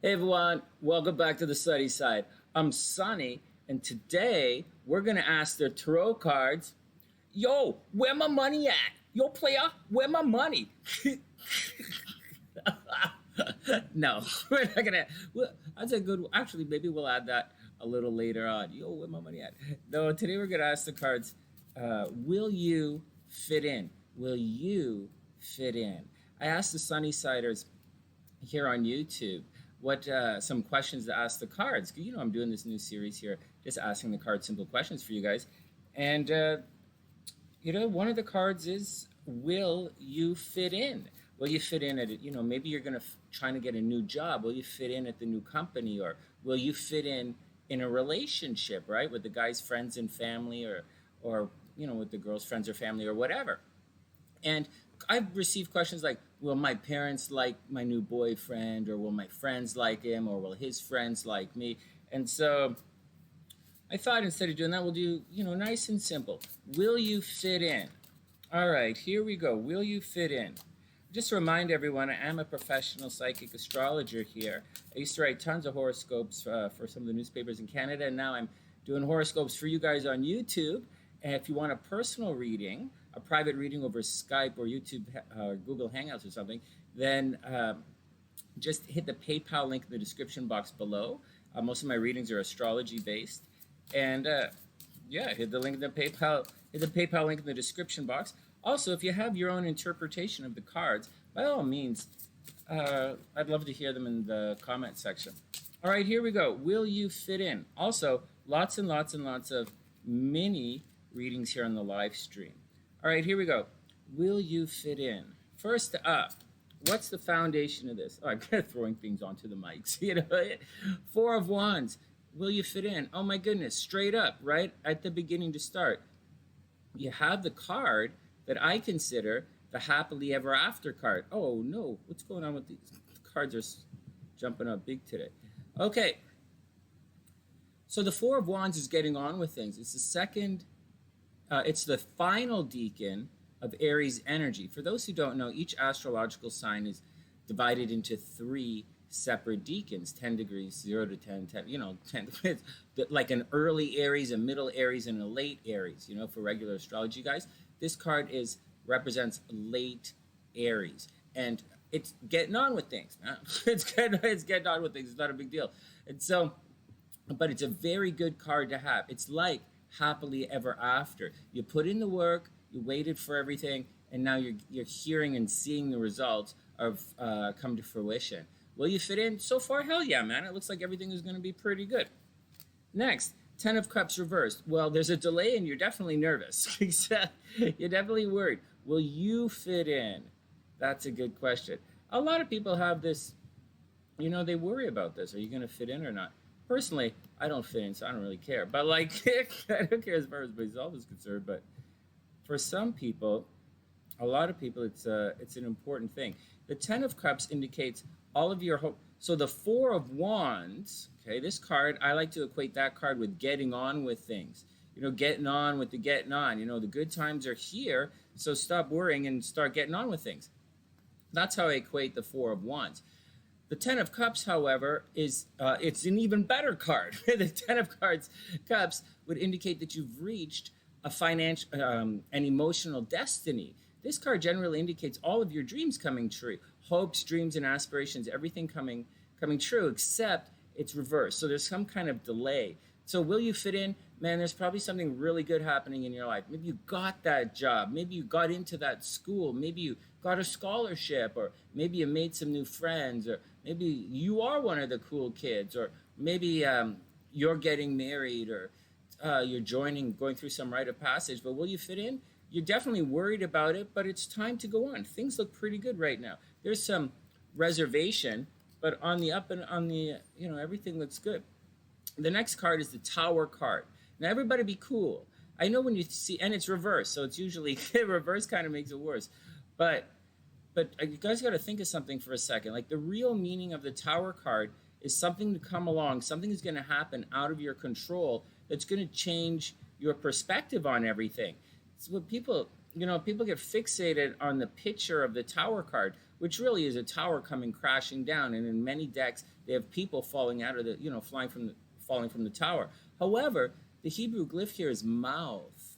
Hey everyone, welcome back to the Sunny Side. I'm Sunny, and today we're gonna ask the tarot cards, yo, where my money at? Yo, player, where my money? No, we're not gonna. Well, that's a good. Actually, maybe we'll add that a little later on. Yo, where my money at? No, today we're gonna ask the cards, will you fit in? Will you fit in? I asked the Sunny Siders here on YouTube what some questions to ask the cards. You know, I'm doing this new series here, just asking the cards simple questions for you guys. And one of the cards is, will you fit in? Will you fit in at it? You know, maybe you're going to trying to get a new job. Will you fit in at the new company, or will you fit in a relationship, right, with the guy's friends and family, or with the girl's friends or family, or whatever? And I've received questions like, will my parents like my new boyfriend, or will my friends like him, or will his friends like me? And so I thought, instead of doing that, we'll do, nice and simple. Will you fit in? All right, here we go. Will you fit in? Just to remind everyone, I am a professional psychic astrologer here. I used to write tons of horoscopes for some of the newspapers in Canada, and now I'm doing horoscopes for you guys on YouTube. And if you want a personal reading, a private reading over Skype or YouTube or Google Hangouts or something, then just hit the PayPal link in the description box below. Most of my readings are astrology based. And hit the link in the PayPal link in the description box. Also, if you have your own interpretation of the cards, by all means, I'd love to hear them in the comment section. All right, here we go. Will you fit in? Also, lots and lots and lots of mini readings here on the live stream. All right, here we go. Will you fit in? First up, what's the foundation of this? Oh, I'm kind of throwing things onto the mics. Four of Wands. Will you fit in? Oh my goodness, straight up, right at the beginning to start. You have the card that I consider the happily ever after card. Oh no, what's going on with these? The cards are jumping up big today. Okay, so the Four of Wands is getting on with things. It's the second, it's the final decan of Aries energy. For those who don't know, each astrological sign is divided into three separate decans, 10 degrees, 0 to 10, 10, like an early Aries, a middle Aries, and a late Aries, for regular astrology guys. This card represents late Aries, and it's getting on with things. It's getting on with things. It's not a big deal. And so, but it's a very good card to have. It's like happily ever after. You put in the work, you waited for everything, and now you're hearing and seeing the results of come to fruition. Will you fit in? So far, hell yeah, man. It looks like everything is going to be pretty good. Next, 10 of Cups reversed. Well, there's a delay and you're definitely nervous. You're definitely worried. Will you fit in? That's a good question. A lot of people have this, they worry about this. Are you going to fit in or not? Personally, I don't fit in, so I don't really care. But I don't care as far as myself is concerned. But for some people, a lot of people, it's an important thing. The 10 of Cups indicates all of your hope. So the Four of Wands, okay, this card, I like to equate that card with getting on with things. Getting on with the getting on. The good times are here, so stop worrying and start getting on with things. That's how I equate the Four of Wands. The 10 of Cups, however, is it's an even better card. The 10 of Cups would indicate that you've reached a financial, an emotional destiny. This card generally indicates all of your dreams coming true, hopes, dreams, and aspirations, everything coming true, except it's reversed. So there's some kind of delay. So will you fit in? Man, there's probably something really good happening in your life. Maybe you got that job. Maybe you got into that school. Maybe you got a scholarship, or maybe you made some new friends, or maybe you are one of the cool kids, or maybe you're getting married, or you're going through some rite of passage. But will you fit in? You're definitely worried about it, but it's time to go on. Things look pretty good right now. There's some reservation, but on the up and on the, everything looks good. The next card is the Tower card. Now, everybody be cool. I know when you see, and it's reversed, so it's usually, reverse kind of makes it worse. But you guys got to think of something for a second. Like, the real meaning of the Tower card is something to come along, something is going to happen out of your control that's going to change your perspective on everything. It's what people get fixated on the picture of the Tower card. which really is a tower coming crashing down. And in many decks, they have people falling out of the, falling from the tower. However, the Hebrew glyph here is mouth,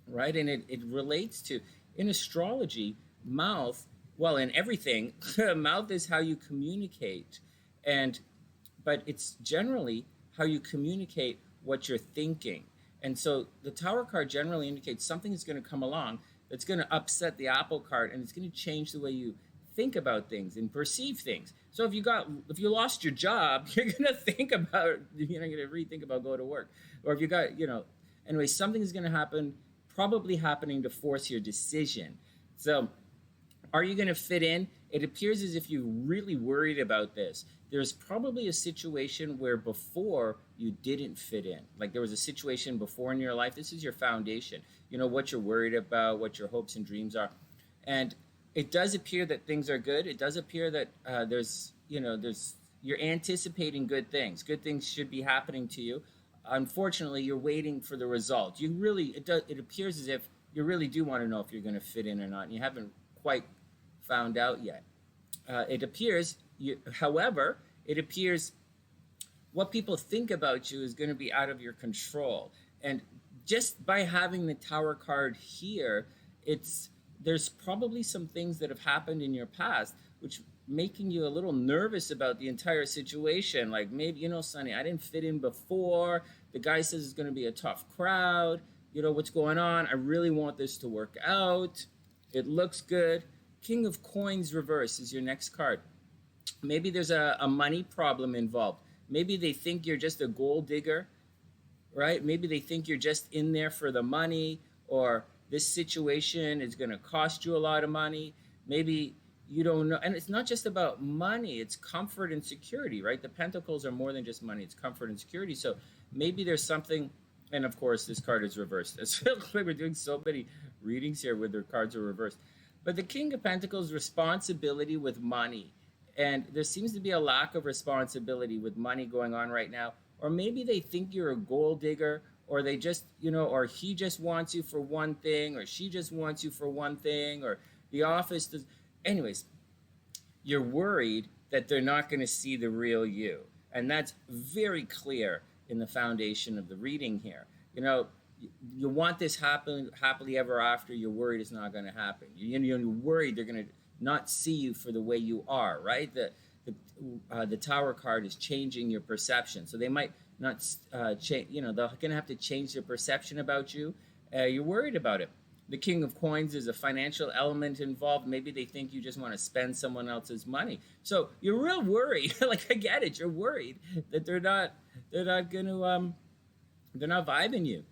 right? And it relates to, in astrology, mouth, well, in everything, mouth is how you communicate. But it's generally how you communicate what you're thinking. And so the Tower card generally indicates something is going to come along that's going to upset the Apple card, and it's going to change the way you think about things and perceive things. So if you lost your job, you're going to think about, you're going to rethink about going to work. Or if you got, anyway, something is going to happen, probably happening to force your decision. So are you going to fit in? It appears as if you're really worried about this. There's probably a situation where before you didn't fit in. Like there was a situation before in your life. This is your foundation. You know what you're worried about, what your hopes and dreams are. And it does appear that things are good. It does appear that you're anticipating good things. Good things should be happening to you. Unfortunately, you're waiting for the result. It appears as if you really do want to know if you're going to fit in or not, and you haven't quite found out yet. However, it appears what people think about you is going to be out of your control. And just by having the Tower card here, there's probably some things that have happened in your past which making you a little nervous about the entire situation. Like maybe, Sonny, I didn't fit in before. The guy says it's going to be a tough crowd. What's going on? I really want this to work out. It looks good. King of Coins reverse is your next card. Maybe there's a money problem involved. Maybe they think you're just a gold digger, right? Maybe they think you're just in there for the money, or this situation is going to cost you a lot of money. Maybe you don't know. And it's not just about money. It's comfort and security, right? The Pentacles are more than just money. It's comfort and security. So maybe there's something, and of course, this card is reversed. It's like we're doing so many readings here where their cards are reversed. But the King of Pentacles, responsibility with money. And there seems to be a lack of responsibility with money going on right now. Or maybe they think you're a gold digger, or they just, or he just wants you for one thing, or she just wants you for one thing, or the office does. Anyways, you're worried that they're not going to see the real you. And that's very clear in the foundation of the reading here. You want this happily ever after. You're worried it's not going to happen. You're worried they're going to not see you for the way you are, right? The Tower card is changing your perception. So they might not change, they're going to have to change their perception about you. You're worried about it. The King of Coins is a financial element involved. Maybe they think you just want to spend someone else's money. So you're real worried. Like, I get it. You're worried that they're not going to, they're not vibing you.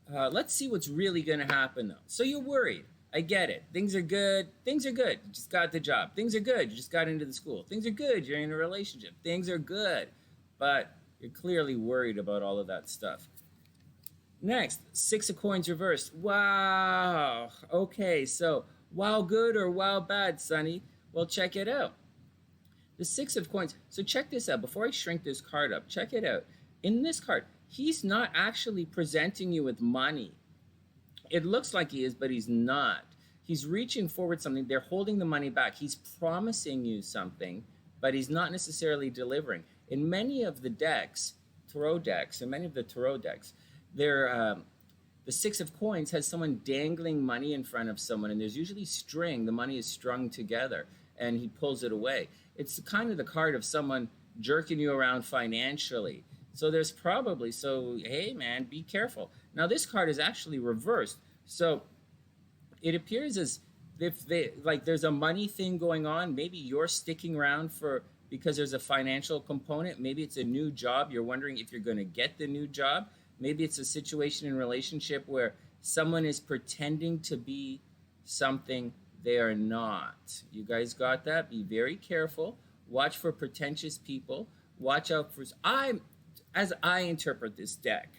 Let's see what's really going to happen, though. So you're worried. I get it. Things are good. Things are good. You just got the job. Things are good. You just got into the school. Things are good. You're in a relationship. Things are good. But you're clearly worried about all of that stuff. Next, Six of Coins reversed. Wow. Okay, so wow good or wow bad, Sonny? Well, check it out. The Six of Coins. So check this out. Before I shrink this card up, check it out. In this card, he's not actually presenting you with money. It looks like he is, but he's not. He's reaching forward something. They're holding the money back. He's promising you something, but he's not necessarily delivering. In many of the decks, tarot decks, the Six of Coins has someone dangling money in front of someone, and there's usually string. The money is strung together, and he pulls it away. It's kind of the card of someone jerking you around financially. So there's probably, hey man, be careful. Now this card is actually reversed. So it appears as if there's a money thing going on. Maybe you're sticking around because there's a financial component. Maybe it's a new job. You're wondering if you're going to get the new job. Maybe it's a situation in relationship where someone is pretending to be something they are not. You guys got that? Be very careful. Watch for pretentious people. Watch out for... As I interpret this deck,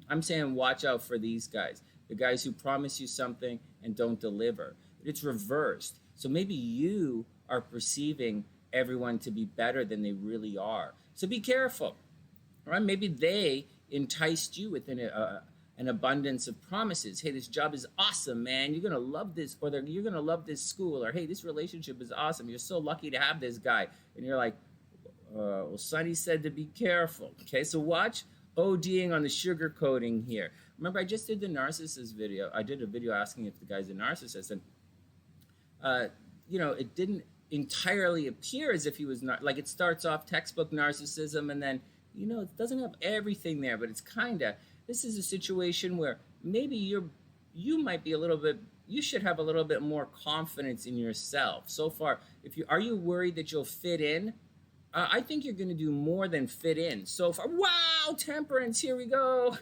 I'm saying watch out for these guys. The guys who promise you something and don't deliver. It's reversed. So maybe you are perceiving everyone to be better than they really are. So be careful. All right? Maybe they enticed you with an an abundance of promises. Hey, this job is awesome, man. You're going to love this, or you're going to love this school, or hey, this relationship is awesome. You're so lucky to have this guy. And you're like, well, Sunny said to be careful. Okay, so watch ODing on the sugar coating here. Remember, I just did the narcissist video. I did a video asking if the guy's a narcissist, and it didn't entirely appear as if he was not. Like, it starts off textbook narcissism, and then it doesn't have everything there, but it's kind of. This is a situation where maybe you might be a little bit. You should have a little bit more confidence in yourself. So far, are you worried that you'll fit in? I think you're going to do more than fit in so far. Wow, temperance, here we go.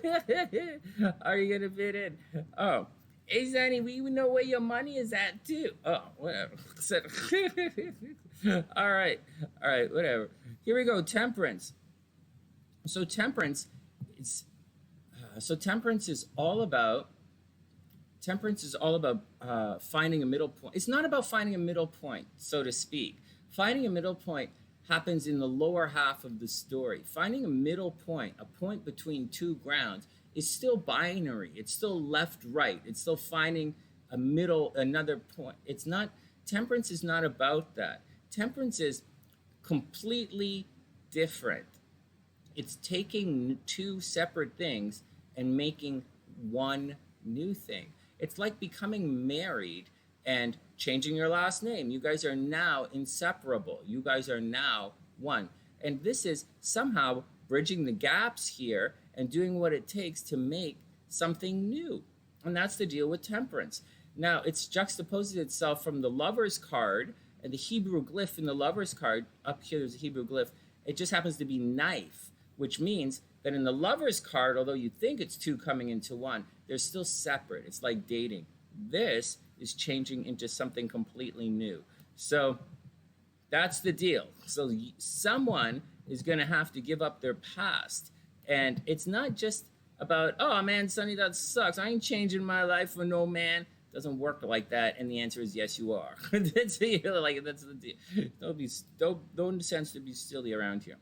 Are you going to fit in? Oh, hey, Zanny, we know where your money is at, too. Oh, whatever. All right, whatever. Here we go, temperance. So temperance is all about finding a middle point. It's not about finding a middle point, so to speak. Finding a middle point happens in the lower half of the story. Finding a middle point, a point between two grounds, is still binary. It's still left, right. It's still finding another point. Temperance is not about that. Temperance is completely different. It's taking two separate things and making one new thing. It's like becoming married and changing your last name. You guys are now inseparable. You guys are now one. And this is somehow bridging the gaps here and doing what it takes to make something new. And that's the deal with temperance. Now, it's juxtaposed itself from the Lover's card, and the Hebrew glyph in the Lover's card, up here there's a Hebrew glyph, it just happens to be knife, which means that in the Lover's card, although you think it's two coming into one, they're still separate. It's like dating. This is changing into something completely new. So that's the deal. So someone is going to have to give up their past. And it's not just about, oh man, Sunny, that sucks. I ain't changing my life for no man. It doesn't work like that. And the answer is yes, you are. That's the deal. Don't sense to be silly around here.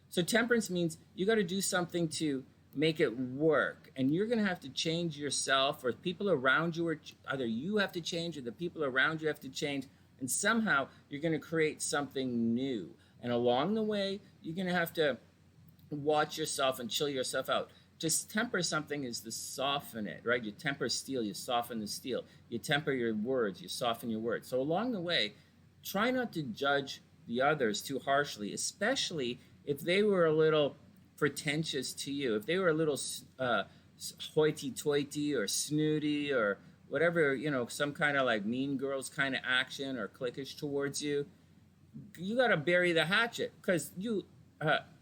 So temperance means you got to do something to make it work, and you're going to have to change yourself, or people around you, or either you have to change or the people around you have to change, and somehow you're going to create something new. And along the way, you're going to have to watch yourself and chill yourself out. Just temper something is to soften it, right? You temper steel, you soften the steel. You temper your words, you soften your words. So along the way, try not to judge the others too harshly, especially if they were a little pretentious to you, if they were a little hoity-toity or snooty or whatever, some kind of like Mean Girls kind of action or cliquish towards you, you got to bury the hatchet, because you're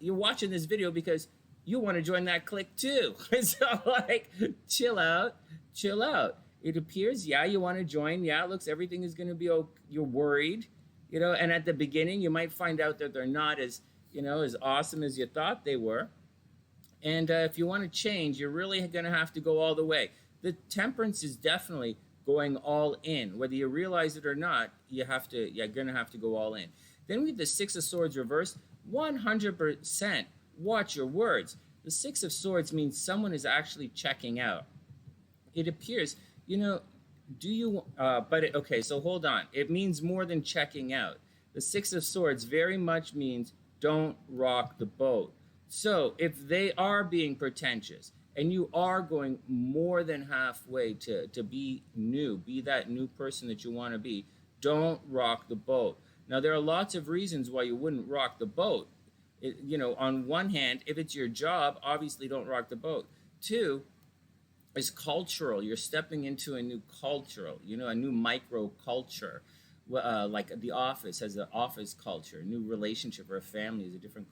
watching this video because you want to join that clique too. So like, chill out. It appears, yeah, you want to join. Yeah, it looks, everything is going to be okay. You're worried, and at the beginning you might find out that they're not as awesome as you thought they were. And if you want to change, you're really going to have to go all the way. The temperance is definitely going all in. Whether you realize it or not, you're going to have to go all in. Then we have the Six of Swords reversed. 100% watch your words. The Six of Swords means someone is actually checking out. It appears, okay, so hold on. It means more than checking out. The Six of Swords very much means don't rock the boat. So if they are being pretentious and you are going more than halfway to be new, be that new person that you want to be, don't rock the boat. Now, there are lots of reasons why you wouldn't rock the boat. On one hand, if it's your job, obviously don't rock the boat. Two, is cultural. You're stepping into a new cultural, a new micro culture. Like the office has an office culture, a new relationship or a family is a different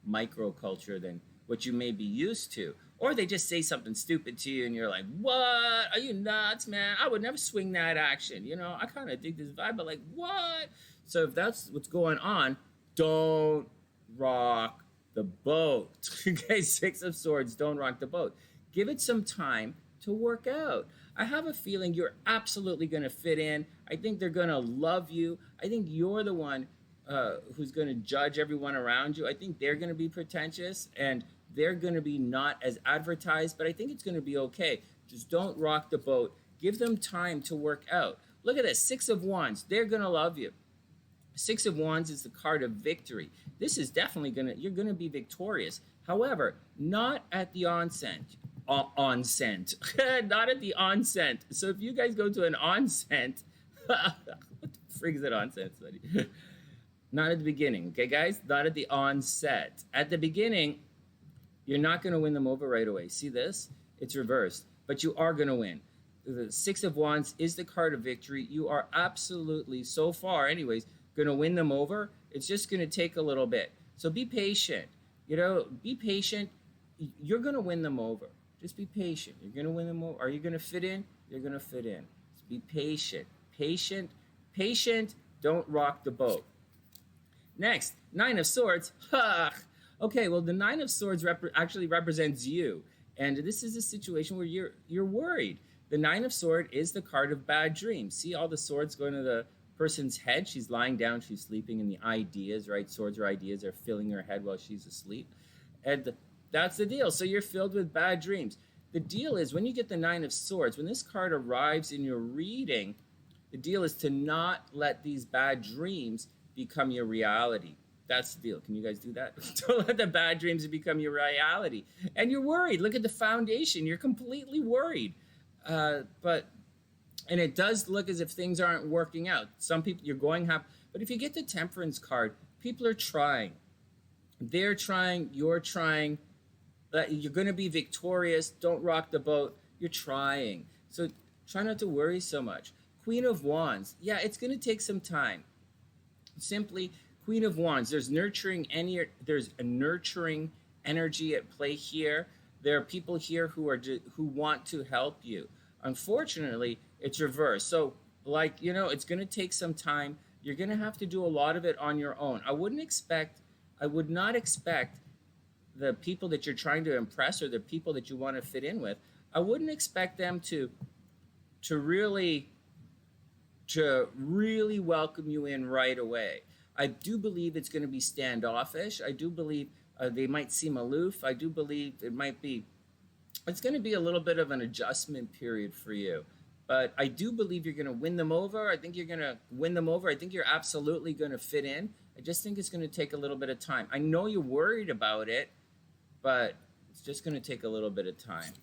micro culture than what you may be used to. Or they just say something stupid to you and you're like, what? Are you nuts, man? I would never swing that action. I kind of dig this vibe, but like, what? So if that's what's going on, don't rock the boat. Okay, Six of Swords, don't rock the boat. Give it some time to work out. I have a feeling you're absolutely going to fit in. I think they're going to love you. I think you're the one who's going to judge everyone around you. I think they're going to be pretentious and they're going to be not as advertised, but I think it's going to be okay. Just don't rock the boat. Give them time to work out. Look at this, Six of Wands. They're going to love you. Six of Wands is the card of victory. This is definitely you're going to be victorious. However, not at the onset. Not at the onset. So if you guys go to an onset, what the frig is an onset, buddy? Not at the beginning, okay, guys? Not at the onset. At the beginning, you're not going to win them over right away. See this? It's reversed, but you are going to win. The Six of Wands is the card of victory. You are absolutely, so far anyways, going to win them over. It's just going to take a little bit. So be patient. You know, be patient. You're going to win them over. Just be patient. You're going to win them over. Are you going to fit in? You're going to fit in. Just be patient. Patient. Patient. Don't rock the boat. Next, Nine of Swords. Okay, well, the Nine of Swords actually represents you. And this is a situation where you're worried. The Nine of Swords is the card of bad dreams. See all the swords going to the person's head? She's lying down, she's sleeping, and the ideas, right? Swords or ideas are filling her head while she's asleep. And that's the deal. So you're filled with bad dreams. The deal is when you get the Nine of Swords, when this card arrives in your reading, the deal is to not let these bad dreams become your reality. That's the deal. Can you guys do that? Don't let the bad dreams become your reality. And you're worried. Look at the foundation. You're completely worried. And it does look as if things aren't working out. Some people, you're going half. But if you get the Temperance card, people are trying. They're trying. You're trying. You're going to be victorious. Don't rock the boat. You're trying. So try not to worry so much. Queen of Wands. Yeah, it's going to take some time. Simply, Queen of Wands. There's a nurturing energy at play here. There are people here who want to help you. Unfortunately, it's reversed. So, it's going to take some time. You're going to have to do a lot of it on your own. I would not expect the people that you're trying to impress or the people that you want to fit in with, I wouldn't expect them to really welcome you in right away. I do believe it's going to be standoffish. I do believe they might seem aloof. I do believe it's going to be a little bit of an adjustment period for you. But I do believe you're going to win them over. I think you're going to win them over. I think you're absolutely going to fit in. I just think it's going to take a little bit of time. I know you're worried about it, but it's just going to take a little bit of time.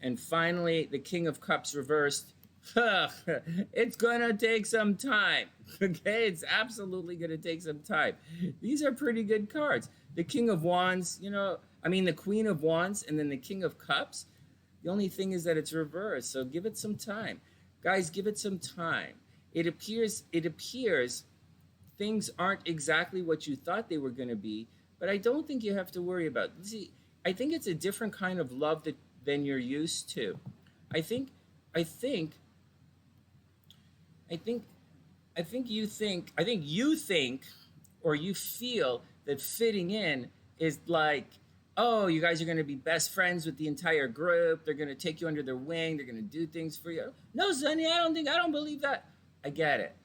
And finally, the King of Cups reversed. It's going to take some time. Okay, it's absolutely going to take some time. These are pretty good cards. The King of Wands, the Queen of Wands and then the King of Cups. The only thing is that it's reversed, so give it some time. Guys, give it some time. It appears things aren't exactly what you thought they were going to be, but I don't think you have to worry about it. See, I think it's a different kind of love than you're used to. I think you think or you feel that fitting in is like, oh, you guys are going to be best friends with the entire group. They're going to take you under their wing. They're going to do things for you. No, Sonny, I don't believe that. I get it.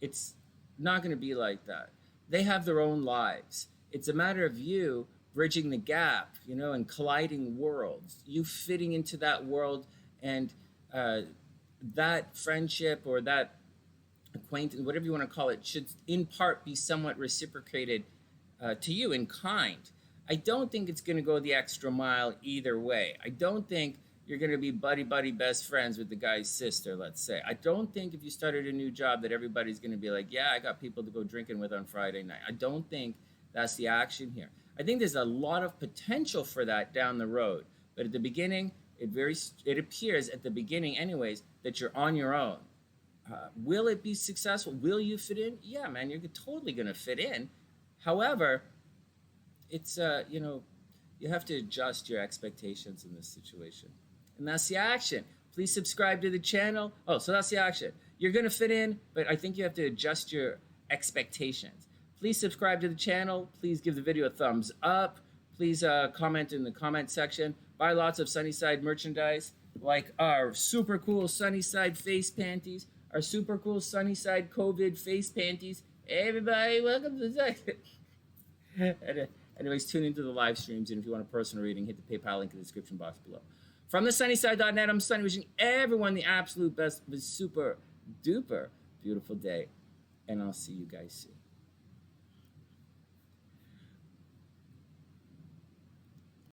It's not going to be like that. They have their own lives. It's a matter of you bridging the gap, and colliding worlds. You fitting into that world, and that friendship or that acquaintance, whatever you want to call it, should in part be somewhat reciprocated to you in kind. I don't think it's going to go the extra mile either way. I don't think you're going to be buddy best friends with the guy's sister, let's say. I don't think if you started a new job that everybody's going to be like, yeah, I got people to go drinking with on Friday night. I don't think that's the action here. I think there's a lot of potential for that down the road. But at the beginning, it appears at the beginning anyways that you're on your own. Will it be successful? Will you fit in? Yeah, man, you're totally going to fit in. However, it's, you have to adjust your expectations in this situation. And that's the action. Please subscribe to the channel. Oh, so that's the action. You're going to fit in, but I think you have to adjust your expectations. Please subscribe to the channel. Please give the video a thumbs up. Please comment in the comment section. Buy lots of Sunnyside merchandise, like our super cool Sunnyside face panties, our super cool Sunnyside COVID face panties. Hey everybody, welcome to Anyways, tune into the live streams, and if you want a personal reading, hit the PayPal link in the description box below. From TheSunnySide.net, I'm Sunny, wishing everyone the absolute best of a super duper beautiful day, and I'll see you guys soon.